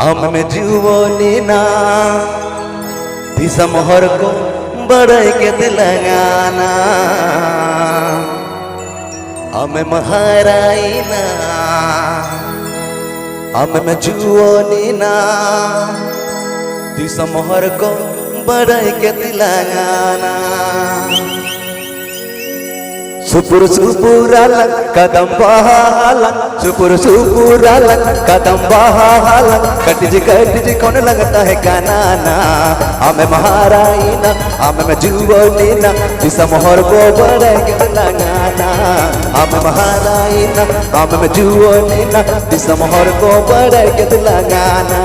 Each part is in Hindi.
हम में जीवनी ना दिशा मोहर को बड़े के दिलंगाना हम महाराई ना हम में जीवनी ना दिशा मोहर को बड़े के दिलंगाना सुपुर सुपुरालक कदम बहालक सुपुर सुपुरालक कदम बहालक कटिजी कौन लगता है कानाना हमें महाराईना हमें जुवनीना दिशा मोहर को बड़े के लगाना हमें महाराईना हमें जुवनीना दिशा मोहर को बड़े के लगाना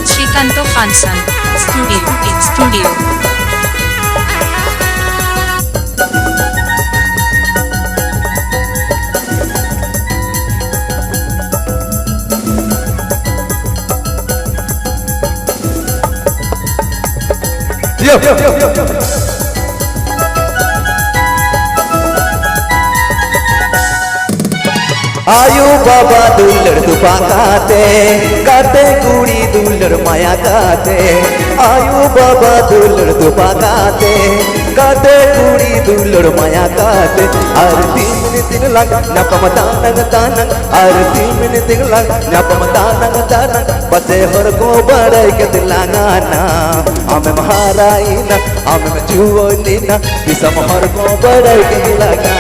Srikanto Kansan Studio आयु बाबा दुलर दुपा काटे कुड़ी दुलर माया काटे आयु बाबा दुलर दुपा काटे कुड़ी दुलर माया काटे हर 3 दिन लग नपम तानंग हर 3 दिन लग नपम तानंग बसे हर को बड़े के दिलाना हमें महाराईना हमें जुवनीना दिशा मोहर को बड़े के दिलाना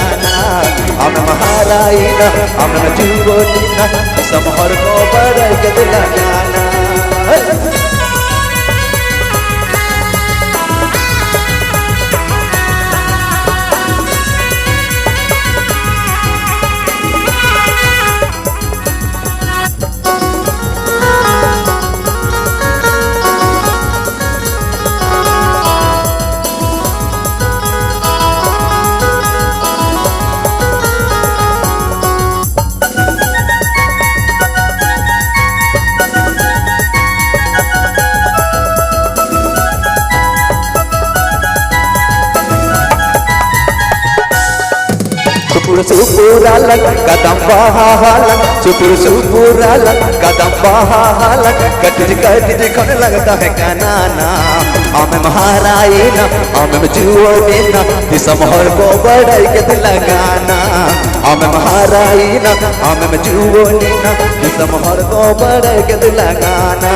हमें महाराईना हमें जुवनीना दिशा मोहर को बड़े के दिलाना सुपुरालक कदम बहालक सुपुरालक कदम बहालक कटिजी कौन लगता है कानाना हमें महाराईना हमें जुवनीना दिशा मोहर को बड़े के दिलगाना हमें महाराईना हमें जुवनीना दिशा मोहर को बड़े के दिलगाना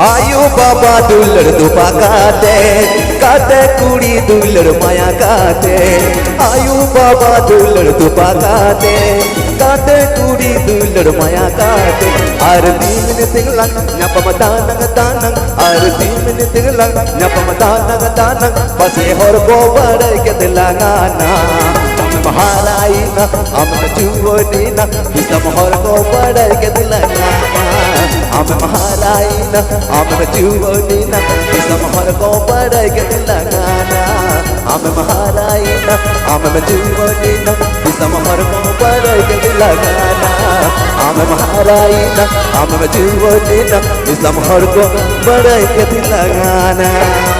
आयु बाबा दुलर दुपा काटे कुड़ी दुलर माया काटे आयु बाबा दुलर दुपा काटे कुड़ी दुलर माया काटे हर 3 दिन लग नपम तानंग हर 3 दिन लग नपम तानंग बसे हर को बड़े के दिलाना महाराईना हमें जुवनीना दिशा मोहर को बड़े के दिलाना हमें महाराईना हमें जुवनीना दिशा मोहर को बड़े के दिलाना हमें महाराईना हमें जुवनीना दिशा मोहर को बड़े के दिलाना हमें महाराईना हमें जुवनीना दिशा मोहर को बड़े के दिलाना